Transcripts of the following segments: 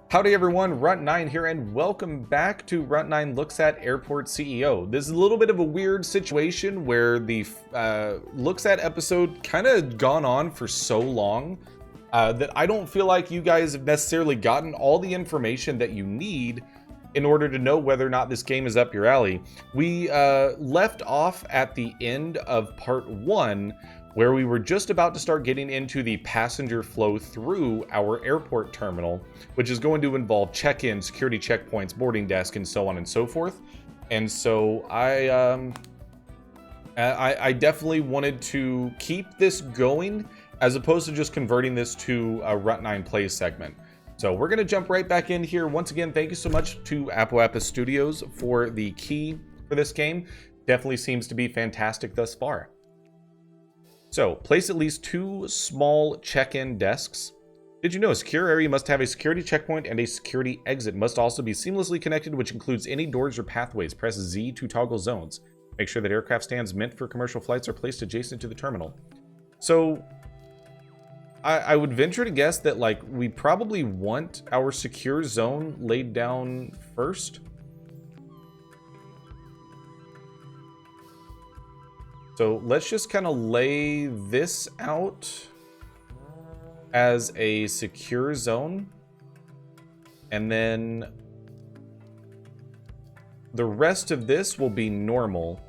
Howdy everyone, Runt9 here, and welcome back to Runt9 Looks At Airport CEO. This is a little bit of a weird situation where the Looks At episode kind of gone on for so long that I don't feel like you guys have necessarily gotten all the information that you need in order to know whether or not this game is up your alley. We left off at the end of part 1, where we were just about to start getting into the passenger flow through our airport terminal, which is going to involve check-in, security checkpoints, boarding desk, and so on and so forth. And so I definitely wanted to keep this going as opposed to just converting this to a Runt9 Plays segment. So we're going to jump right back in here. Once again, thank you so much to Apoapis Studios for the key for this game. Definitely seems to be fantastic thus far. So, place at least 2 small check-in desks. Did you know a secure area must have a security checkpoint and a security exit must also be seamlessly connected, which includes any doors or pathways. Press Z to toggle zones. Make sure that aircraft stands meant for commercial flights are placed adjacent to the terminal. So, I would venture to guess that, like, we probably want our secure zone laid down first. So let's just kind of lay this out as a secure zone. And then the rest of this will be normal.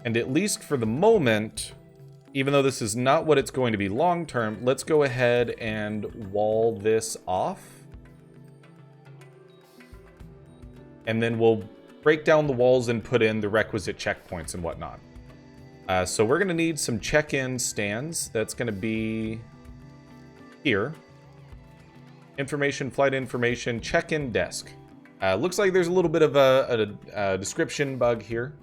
And at least for the moment, even though this is not what it's going to be long term, let's go ahead and wall this off. And then we'll break down the walls and put in the requisite checkpoints and whatnot. So we're going to need some check-in stands. That's going to be here. Information, flight information, check-in desk. Looks like there's a little bit of a description bug here.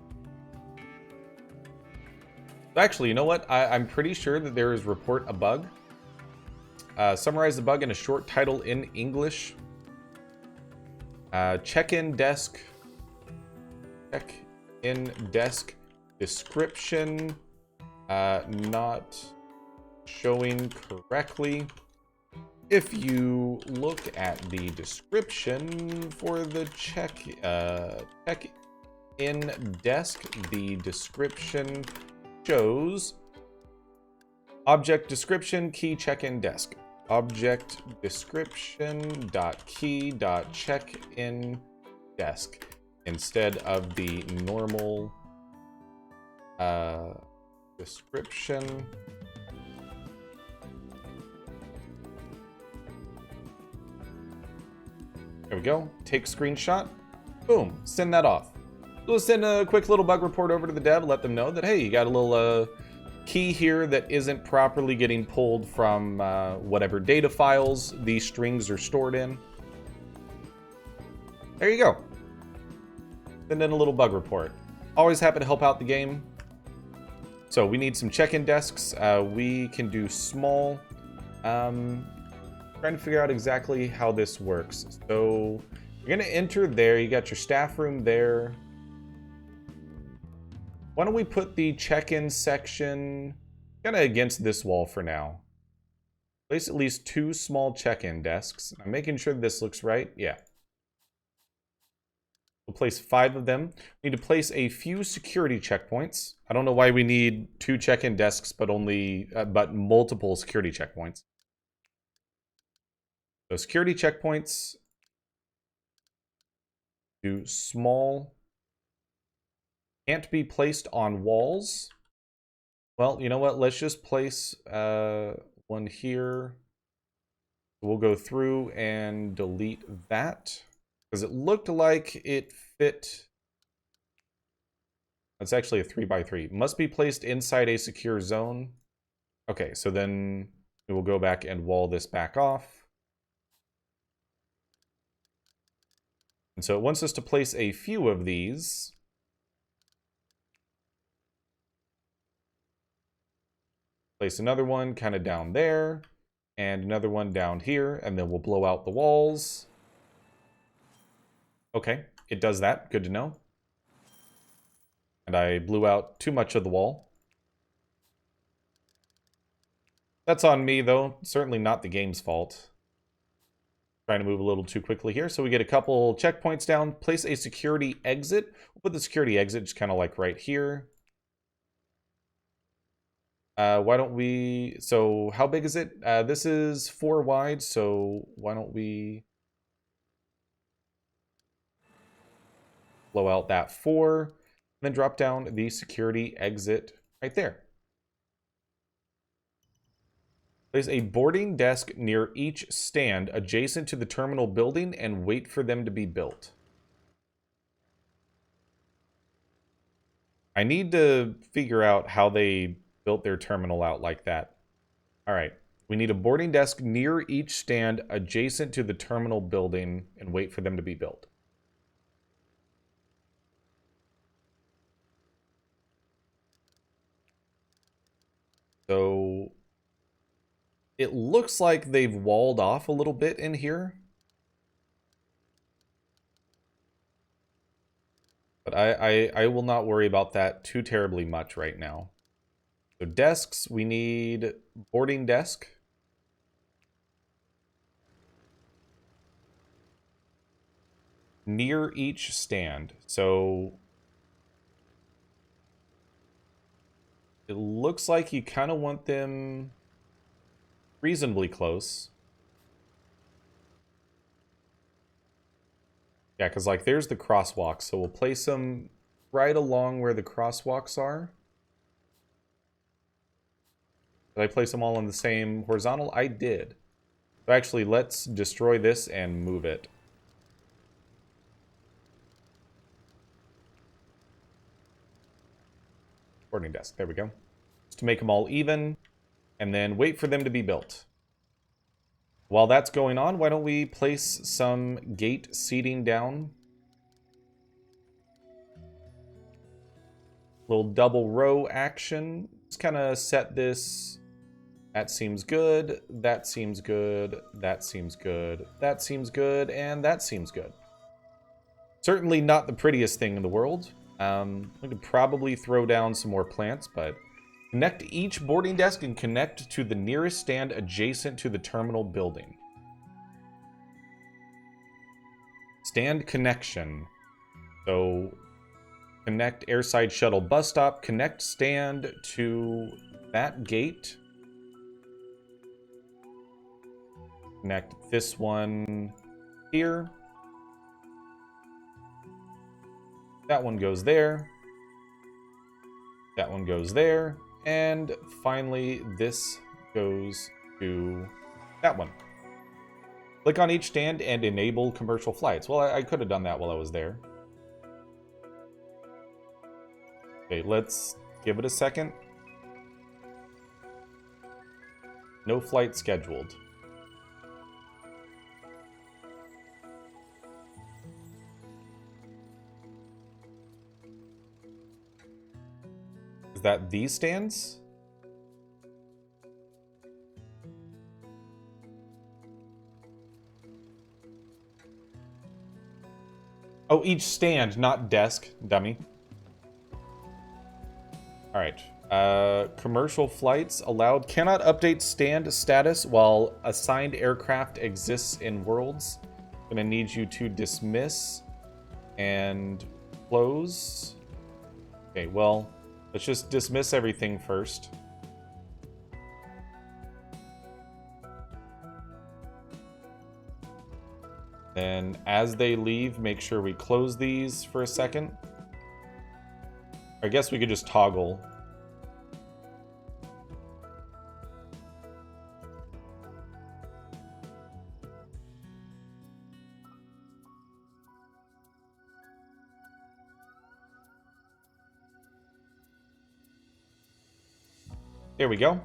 Actually, you know what? I'm pretty sure that there is report a bug. Summarize the bug in a short title in English. Check-in desk. Check-in desk description not showing correctly. If you look at the description for the check-in desk, the description shows object description key check-in desk. Object description dot key dot check-in desk instead of the normal description. There we go. Take screenshot. Boom. Send that off. We'll send a quick little bug report over to the dev, let them know that, hey, you got a little key here that isn't properly getting pulled from whatever data files these strings are stored in. There you go. Send in a little bug report. Always happy to help out the game. So we need some check-in desks. We can do small. Trying to figure out exactly how this works. So you're going to enter there. You got your staff room there. Why don't we put the check-in section kind of against this wall for now. Place at least 2 small check-in desks. I'm making sure this looks right. Yeah. We'll place 5 of them. We need to place a few security checkpoints. I don't know why we need 2 check-in desks, but multiple security checkpoints. So security checkpoints. Do small. Can't be placed on walls. Well, you know what? Let's just place one here. We'll go through and delete that. Because it looked like it fit. It's actually a 3x3. Must be placed inside a secure zone. Okay, so then we will go back and wall this back off. And so it wants us to place a few of these. Place another one kind of down there. And another one down here. And then we'll blow out the walls. Okay, it does that. Good to know. And I blew out too much of the wall. That's on me, though. Certainly not the game's fault. Trying to move a little too quickly here. So we get a couple checkpoints down. Place a security exit. We'll put the security exit just kind of like right here. Why don't we... So how big is it? This is 4 wide, so why don't we blow out that 4, and then drop down the security exit right there. Place a boarding desk near each stand adjacent to the terminal building and wait for them to be built. I need to figure out how they built their terminal out like that. All right. We need a boarding desk near each stand adjacent to the terminal building and wait for them to be built. So it looks like they've walled off a little bit in here. But I will not worry about that too terribly much right now. So desks, we need boarding desk. Near each stand. So it looks like you kind of want them reasonably close. Yeah, because like there's the crosswalks, so we'll place them right along where the crosswalks are. Did I place them all on the same horizontal? I did. So actually, let's destroy this and move it. Boarding desk, there we go. Just to make them all even, and then wait for them to be built. While that's going on, why don't we place some gate seating down? Little double row action. Let's kind of set this. That seems good. That seems good. That seems good. That seems good. And that seems good. Certainly not the prettiest thing in the world. We could probably throw down some more plants, but connect each boarding desk and connect to the nearest stand adjacent to the terminal building. Stand connection. So connect airside shuttle bus stop, connect stand to that gate. Connect this one here. That one goes there. That one goes there. And finally, this goes to that one. Click on each stand and enable commercial flights. Well, I could have done that while I was there. Okay, let's give it a second. No flight scheduled. Is that these stands? Oh, each stand, not desk, dummy. All right. Commercial flights allowed. Cannot update stand status while assigned aircraft exists in worlds. Gonna need you to dismiss and close. Okay, well, let's just dismiss everything first. Then as they leave, make sure we close these for a second. I guess we could just toggle. There we go.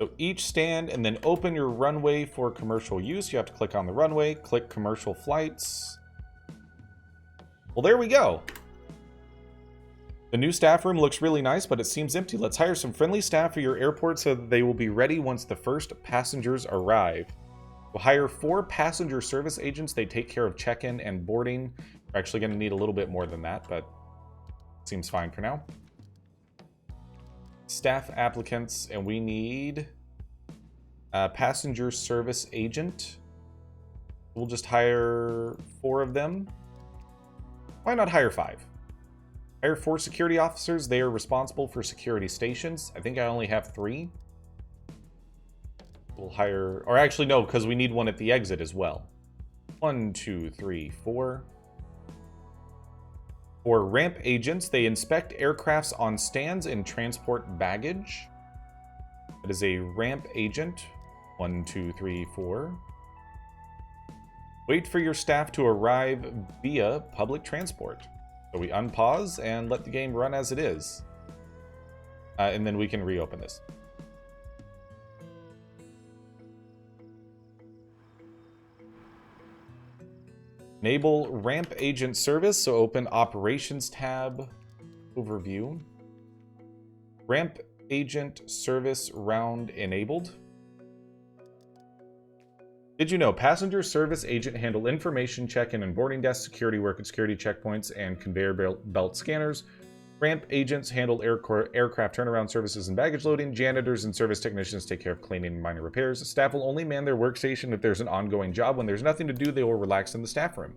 So each stand, and then open your runway for commercial use. You have to click on the runway, click commercial flights. Well, there we go. The new staff room looks really nice, but it seems empty. Let's hire some friendly staff for your airport so that they will be ready once the first passengers arrive. We'll hire 4 passenger service agents. They take care of check-in and boarding. We're actually going to need a little bit more than that, but seems fine for now. Staff applicants, and we need a passenger service agent. We'll just hire 4 of them. Why not hire 5? Hire 4 security officers. They are responsible for security stations. I think I only have 3. We'll hire... Or actually, no, because we need one at the exit as well. 1, 2, 3, 4. 4 ramp agents. They inspect aircrafts on stands and transport baggage. That is a ramp agent. 1, 2, 3, 4. Wait for your staff to arrive via public transport. So we unpause and let the game run as it is. And then we can reopen this. Enable ramp agent service. So open operations tab, overview. Ramp agent service round enabled. Did you know passenger service agent handle information check-in and boarding desk, security work at security checkpoints, and conveyor belt scanners? Ramp agents handle aircraft turnaround services and baggage loading. Janitors and service technicians take care of cleaning and minor repairs. Staff will only man their workstation if there's an ongoing job. When there's nothing to do, they will relax in the staff room.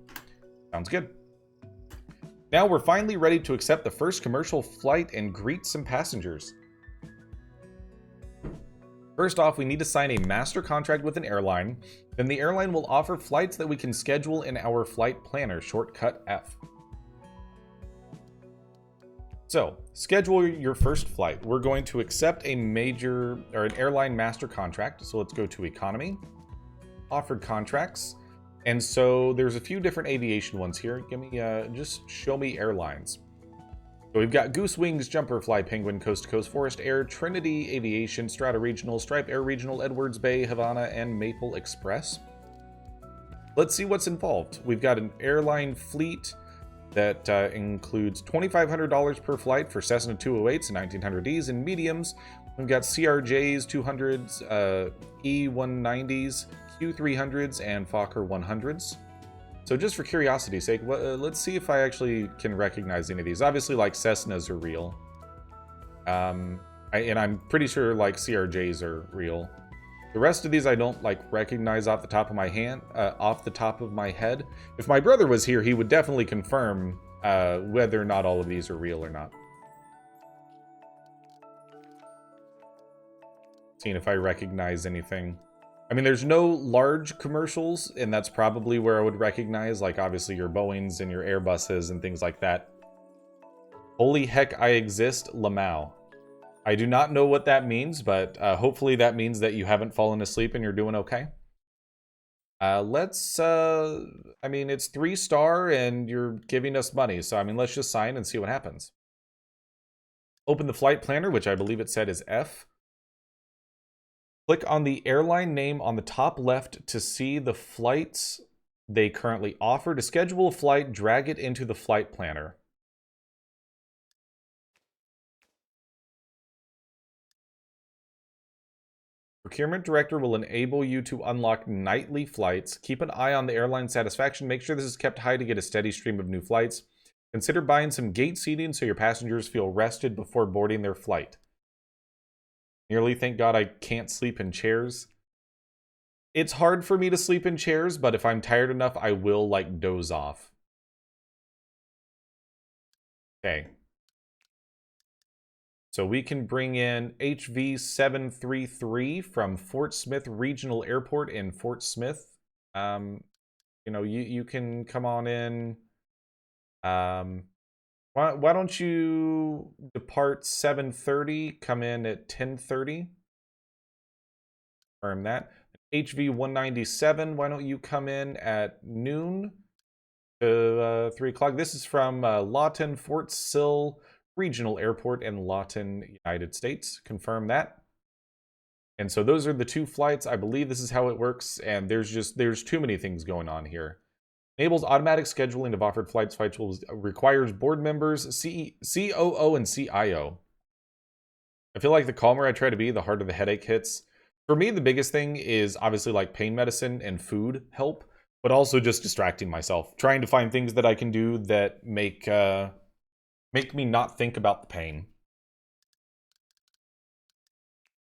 Sounds good. Now we're finally ready to accept the first commercial flight and greet some passengers. First off, we need to sign a master contract with an airline. Then the airline will offer flights that we can schedule in our flight planner, shortcut F. So, schedule your first flight. We're going to accept an airline master contract. So let's go to economy, offered contracts. And so there's a few different aviation ones here. Give me, just show me airlines. So we've got Goose Wings, Jumper Fly, Penguin, Coast to Coast, Forest Air, Trinity Aviation, Strata Regional, Stripe Air Regional, Edwards Bay, Havana, and Maple Express. Let's see what's involved. We've got an airline fleet that includes $2,500 per flight for Cessna 208s and 1900Es and mediums. We've got CRJs, 200s, E190s, Q300s, and Fokker 100s. So just for curiosity's sake, let's see if I actually can recognize any of these. Obviously, like, Cessnas are real. And I'm pretty sure, like, CRJs are real. The rest of these I don't, like, recognize off the top of my head. If my brother was here, he would definitely confirm whether or not all of these are real or not. Seeing if I recognize anything. I mean, there's no large commercials, and that's probably where I would recognize, like, obviously your Boeings and your Airbuses and things like that. Holy heck, I exist, Lamau. I do not know what that means, but hopefully that means that you haven't fallen asleep and you're doing okay. I mean, it's 3-star and you're giving us money, so I mean, let's just sign and see what happens. Open the flight planner, which I believe it said is F. Click on the airline name on the top left to see the flights they currently offer. To schedule a flight, drag it into the flight planner. Procurement Director will enable you to unlock nightly flights. Keep an eye on the airline satisfaction. Make sure this is kept high to get a steady stream of new flights. Consider buying some gate seating so your passengers feel rested before boarding their flight. Nearly thank God I can't sleep in chairs. It's hard for me to sleep in chairs, but if I'm tired enough, I will, like, doze off. Okay. So we can bring in HV733 from Fort Smith Regional Airport in Fort Smith. You know, you can come on in. Why don't you depart 7:30, come in at 10:30? Confirm that. HV197, why don't you come in at noon to 3 o'clock? This is from Lawton, Fort Sill Regional Airport in Lawton, United States. Confirm that. And so those are the 2 flights. I believe this is how it works, and there's too many things going on here. Enables automatic scheduling of offered flights. Requires board members, COO, and CIO. I feel like the calmer I try to be, the harder the headache hits. For me, the biggest thing is obviously like pain medicine and food help, but also just distracting myself. Trying to find things that I can do that make me not think about the pain.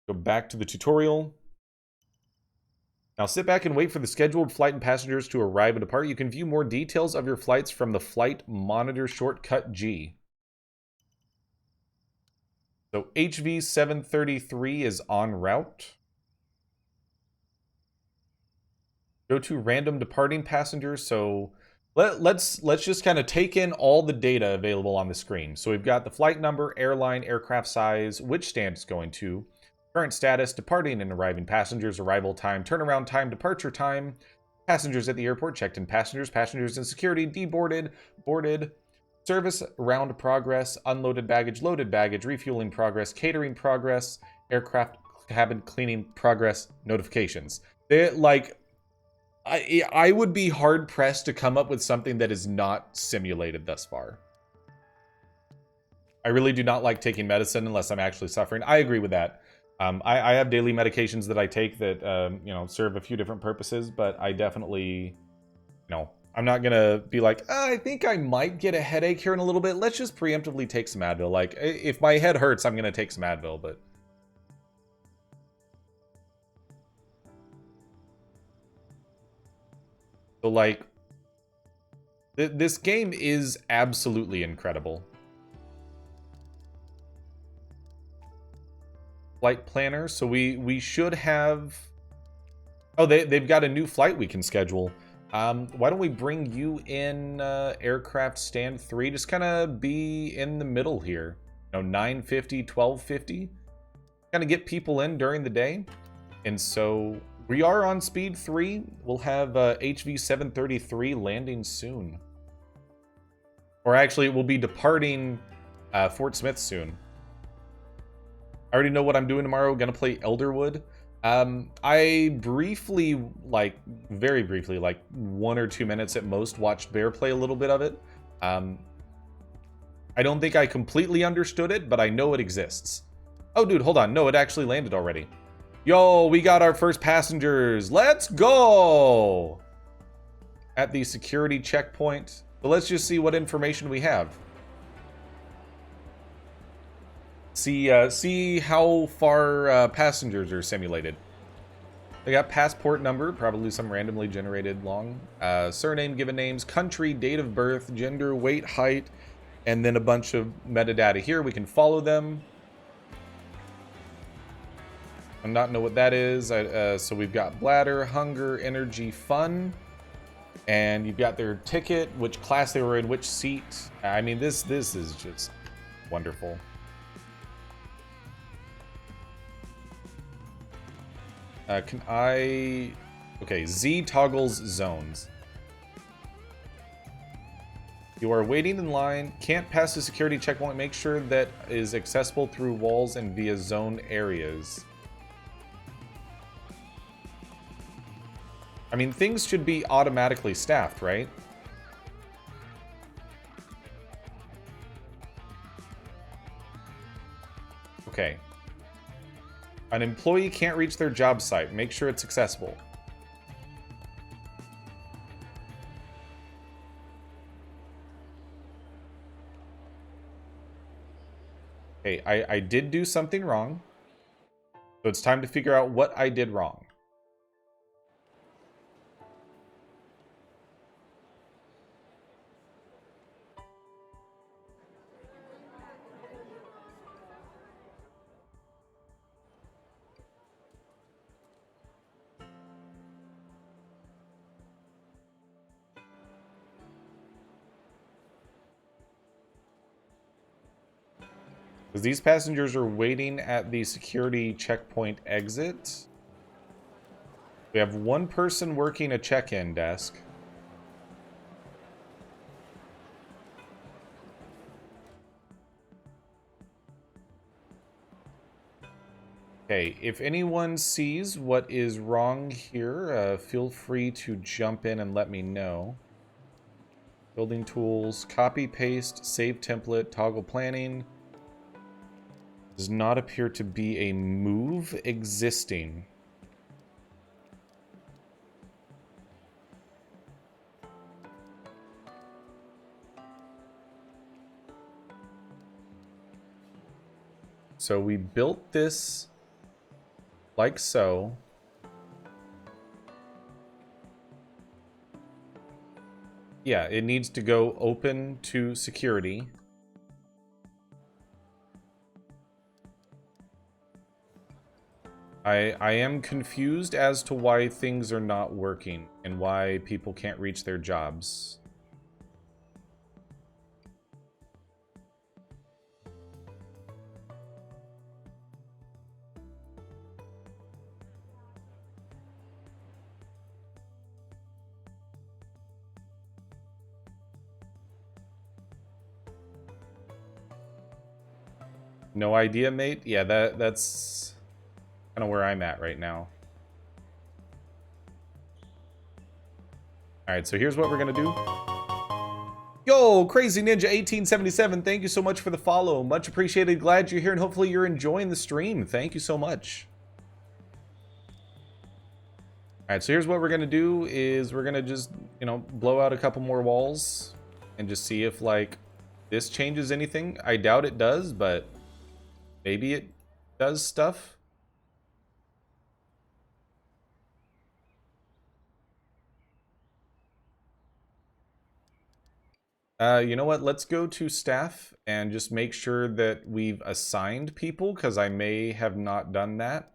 Go back to the tutorial. Now sit back and wait for the scheduled flight and passengers to arrive and depart. You can view more details of your flights from the flight monitor shortcut G. So HV 733 is en route. Go to random departing passengers. So let's just kind of take in all the data available on the screen. So we've got the flight number, airline, aircraft size, which stand it's going to, current status, departing and arriving passengers, arrival time, turnaround time, departure time, passengers at the airport, checked in passengers, passengers in security, deboarded, boarded, service round progress, unloaded baggage, loaded baggage, refueling progress, catering progress, aircraft cabin cleaning progress, notifications. They like I would be hard pressed to come up with something that is not simulated thus far. I really do not like taking medicine unless I'm actually suffering. I agree with that. I have daily medications that I take that serve a few different purposes, but I definitely, I'm not gonna be like, I think I might get a headache here in a little bit. Let's just preemptively take some Advil. Like, if my head hurts, I'm gonna take some Advil, but. So, like, this game is absolutely incredible. Flight planner, so we should have... Oh, they've got a new flight we can schedule. Why don't we bring you in aircraft stand 3? Just kind of be in the middle here. 9:50, 12:50. Kind of get people in during the day. And so we are on speed 3. We'll have HV 733 landing soon. Or actually, we'll be departing Fort Smith soon. I already know what I'm doing tomorrow. Gonna play Elderwood. I briefly, very briefly, 1 or 2 minutes at most, watched Bear play a little bit of it. I don't think I completely understood it, but I know it exists. Oh, dude, hold on. No, it actually landed already. Yo, we got our first passengers. Let's go! At the security checkpoint. So let's just see what information we have. See how far passengers are simulated. They got passport number, probably some randomly generated long. Surname, given names, country, date of birth, gender, weight, height, and then a bunch of metadata here. We can follow them. I not know what that is. So we've got bladder, hunger, energy, fun. And you've got their ticket, which class they were in, which seat. I mean, this is just wonderful. Can I... Okay, Z toggles zones. You are waiting in line, can't pass the security checkpoint, make sure that is accessible through walls and via zone areas. I mean, things should be automatically staffed, right? Okay. An employee can't reach their job site. Make sure it's accessible. Okay, I did do something wrong. So it's time to figure out what I did wrong. Because these passengers are waiting at the security checkpoint exit. We have one person working a check-in desk. Okay, if anyone sees what is wrong here, feel free to jump in and let me know. Building tools, copy, paste, save template, toggle planning. Does not appear to be a move existing. So we built this like so. Yeah, it needs to go open to security. I am confused as to why things are not working and why people can't reach their jobs. No idea, mate? Yeah, that's kind of where I'm at right now. Alright, so here's what we're gonna do. Yo, Crazy Ninja 1877, thank you so much for the follow. Much appreciated. Glad you're here, and hopefully you're enjoying the stream. Thank you so much. Alright, so here's what we're gonna do is we're gonna just, you know, blow out a couple more walls and just see if, like, this changes anything. I doubt it does, but maybe it does stuff. You know what? Let's go to staff and just make sure that we've assigned people, because I may have not done that.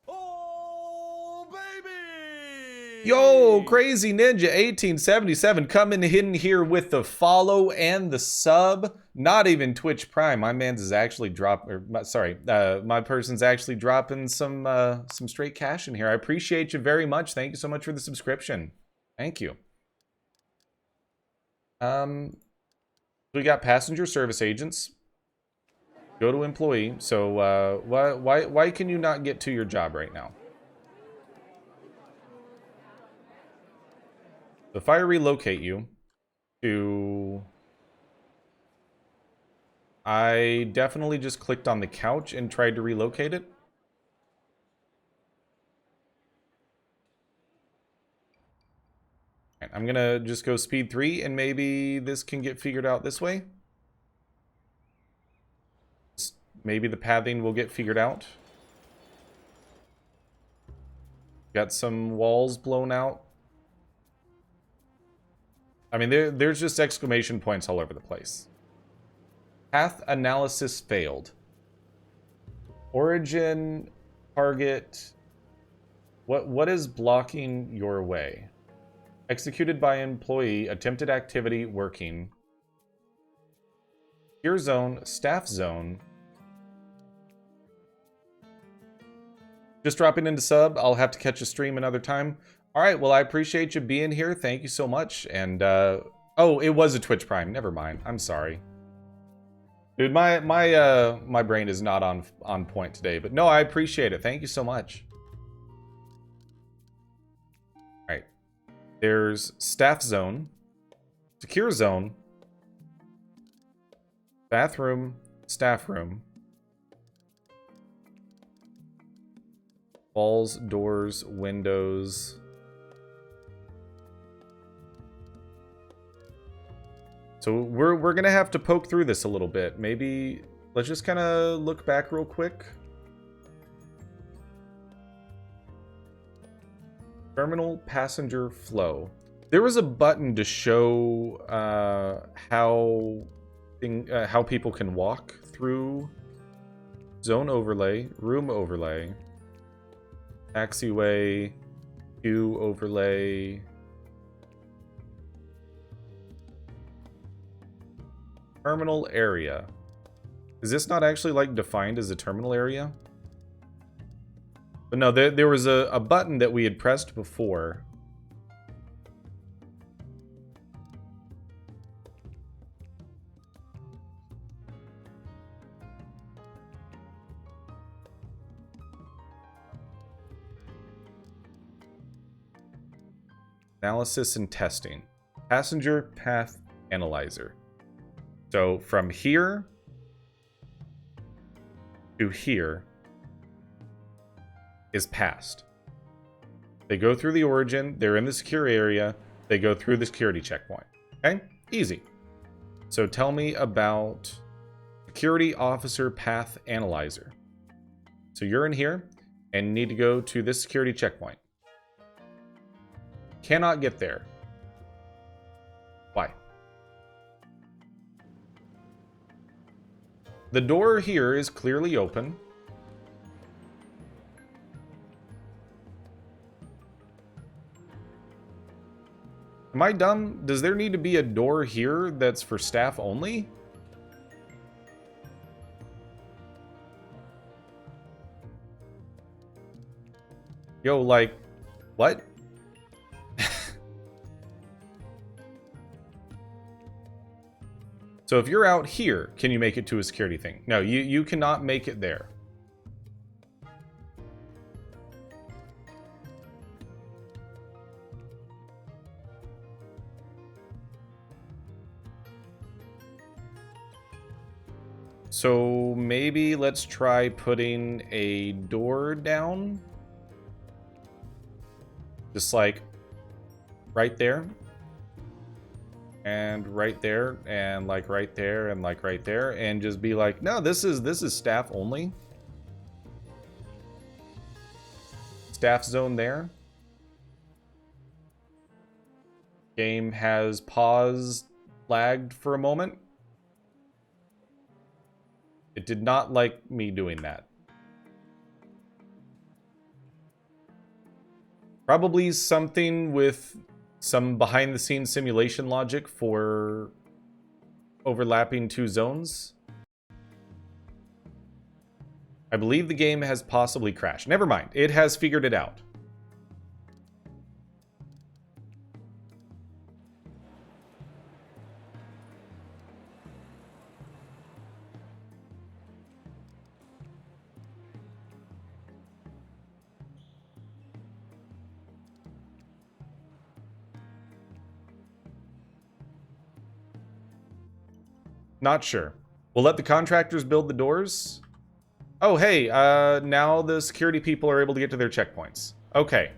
Oh, baby! Yo, Crazy Ninja 1877 coming in here with the follow and the sub. Not even Twitch Prime. My man's is actually my person's actually dropping some straight cash in here. I appreciate you very much. Thank you so much for the subscription. Thank you. We got passenger service agents. Go to employee. So, why can you not get to your job right now? So if I relocate you to... I definitely just clicked on the couch and tried to relocate it. I'm gonna just go speed 3 and maybe this can get figured out this way. Maybe the pathing will get figured out. Got some walls blown out. I mean, there's just exclamation points all over the place. Path analysis failed. Origin, target. What is blocking your way? Executed by employee, attempted activity working. Secure zone, staff zone. Just dropping into sub. I'll have to catch a stream another time. All right, well, I appreciate you being here. Thank you so much. And, oh, it was a Twitch Prime. Never mind. I'm sorry. Dude, my brain is not on point today. But no, I appreciate it. Thank you so much. There's staff zone, secure zone, bathroom, staff room, walls, doors, windows. So we're gonna have to poke through this a little bit. Maybe let's just kind of look back real quick. Terminal passenger flow. There was a button to show how people can walk through. Zone overlay, room overlay, taxiway, queue overlay. Terminal area. Is this not actually like defined as a terminal area? But no, there was a button that we had pressed before. Analysis and testing. Passenger path analyzer. So from here to here is passed. They go through the origin, they're in the secure area, they go through the security checkpoint. Okay? Easy. So tell me about security officer path analyzer. So you're in here and need to go to this security checkpoint. cannot get there. Why? The door here is clearly open. Am I dumb? Does there need to be a door here that's for staff only? Yo, like, what? So if you're out here, can you make it to a security thing? No, you cannot make it there. So maybe let's try putting a door down. Just like right there. And right there, and like right there, and like right there, and just be like, no, this is staff only. Staff zone there. Game has paused, lagged for a moment. It did not like me doing that. Probably something with some behind-the-scenes simulation logic for overlapping two zones. I believe the game has possibly crashed. Never mind. It has figured it out. Not sure. We'll let the contractors build the doors. Oh, hey, now the security people are able to get to their checkpoints. Okay.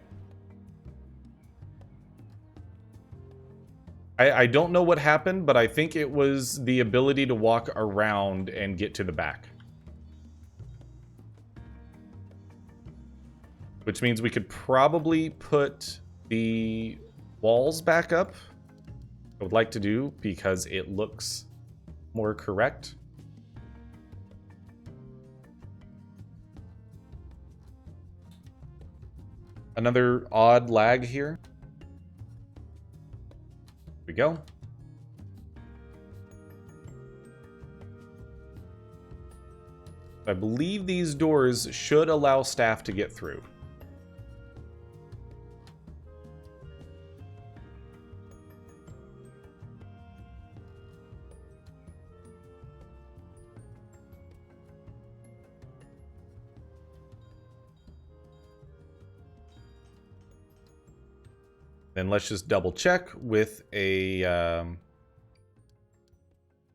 I don't know what happened, but I think it was the ability to walk around and get to the back. Which means we could probably put the walls back up. I would like to do because it looks more correct. Another odd lag here. Here we go. I believe these doors should allow staff to get through. Then let's just double check with a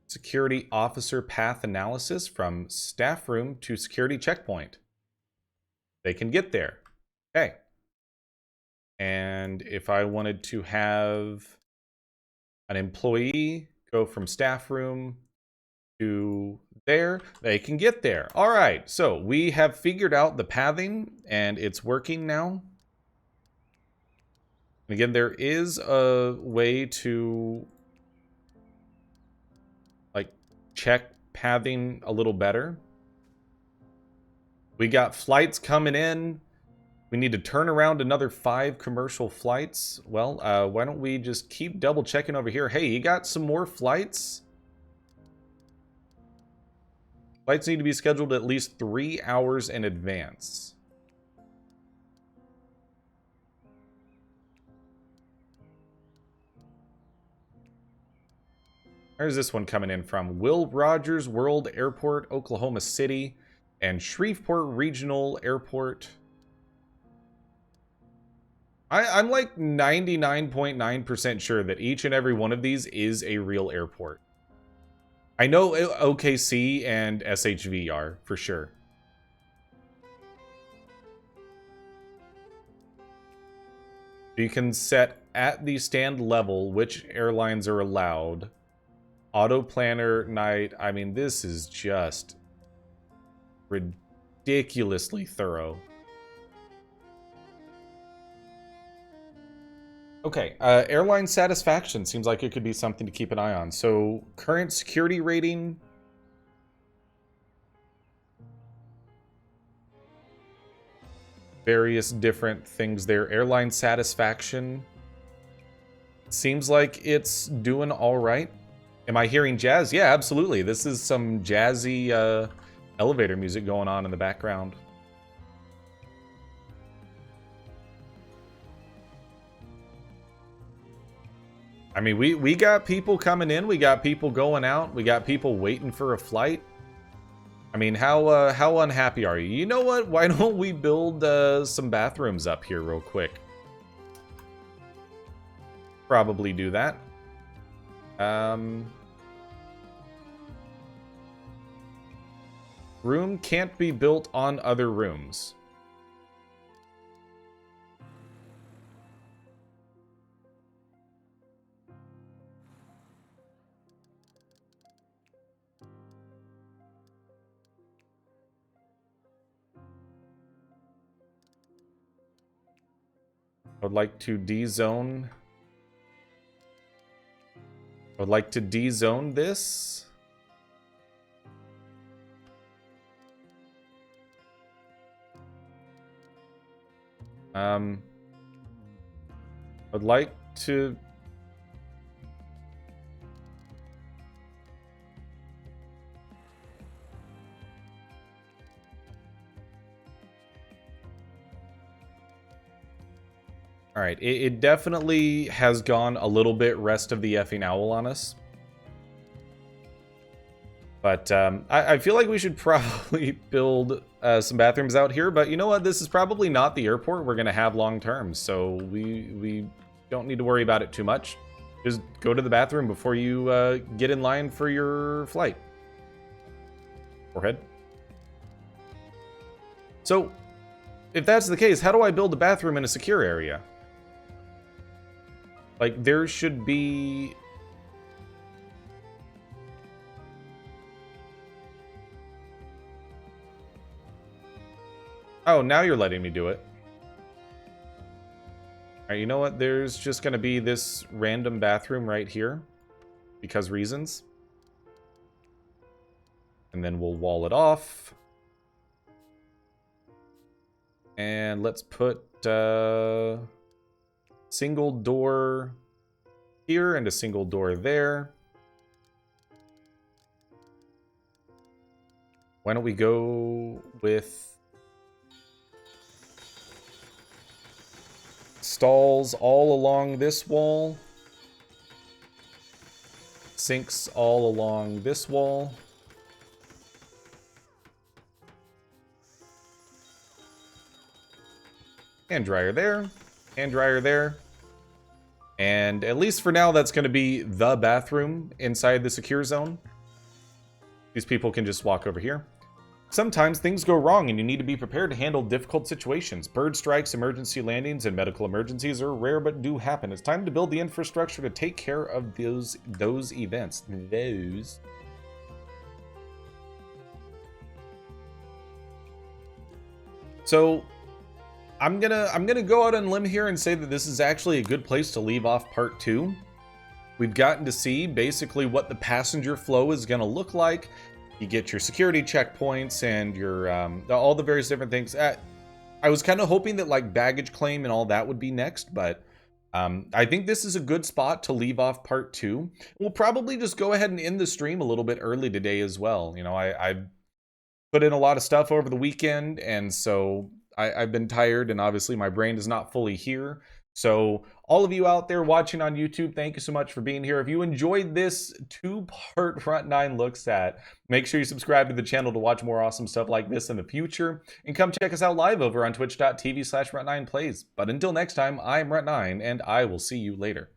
security officer path analysis from staff room to security checkpoint. They can get there. Okay. And if I wanted to have an employee go from staff room to there, they can get there. All right. So we have figured out the pathing and it's working now. Again, there is a way to like check pathing a little better. We got flights coming in. We need to turn around another 5 commercial flights. Well, why don't we just keep double checking over here? Hey, you got some more flights? Flights need to be scheduled at least 3 hours in advance. Where's this one coming in from? Will Rogers World Airport, Oklahoma City, and Shreveport Regional Airport. I'm like 99.9% sure that each and every one of these is a real airport. I know OKC and SHV are, for sure. You can set at the stand level which airlines are allowed. Auto planner night. I mean, this is just ridiculously thorough. Okay, airline satisfaction seems like it could be something to keep an eye on. So, current security rating. Various different things there. Airline satisfaction. Seems like it's doing all right. Am I hearing jazz? Yeah, absolutely. This is some jazzy elevator music going on in the background. I mean, we got people coming in, we got people going out, we got people waiting for a flight. I mean, how unhappy are you? You know what? Why don't we build some bathrooms up here real quick? Probably do that. Room can't be built on other rooms. I would like to de-zone. I would like to de-zone this. I'd like to... All right, it definitely has gone a little bit rest of the effing owl on us. But I feel like we should probably build some bathrooms out here. But you know what? This is probably not the airport we're going to have long term. So we don't need to worry about it too much. Just go to the bathroom before you get in line for your flight. Forehead. So if that's the case, how do I build a bathroom in a secure area? Like, there should be... Oh, now you're letting me do it. Alright, you know what? There's just gonna be this random bathroom right here. Because reasons. And then we'll wall it off. And let's put... single door here and a single door there. Why don't we go with stalls all along this wall, sinks all along this wall. Hand dryer there. Hand dryer there. And at least for now, that's going to be the bathroom inside the secure zone. These people can just walk over here. Sometimes things go wrong and you need to be prepared to handle difficult situations. Bird strikes, emergency landings, and medical emergencies are rare but do happen. It's time to build the infrastructure to take care of those events. So... I'm gonna go out on a limb here and say that this is actually a good place to leave off part 2. We've gotten to see basically what the passenger flow is gonna look like. You get your security checkpoints and your all the various different things. I was kind of hoping that like baggage claim and all that would be next, but I think this is a good spot to leave off part 2. We'll probably just go ahead and end the stream a little bit early today as well. You know, I put in a lot of stuff over the weekend, and so I've been tired, and obviously my brain is not fully here. So all of you out there watching on YouTube, thank you so much for being here. If you enjoyed this 2-part Runt9 Looks At, make sure you subscribe to the channel to watch more awesome stuff like this in the future. And come check us out live over on twitch.tv/Runt9Plays. But until next time, I'm Runt9, and I will see you later.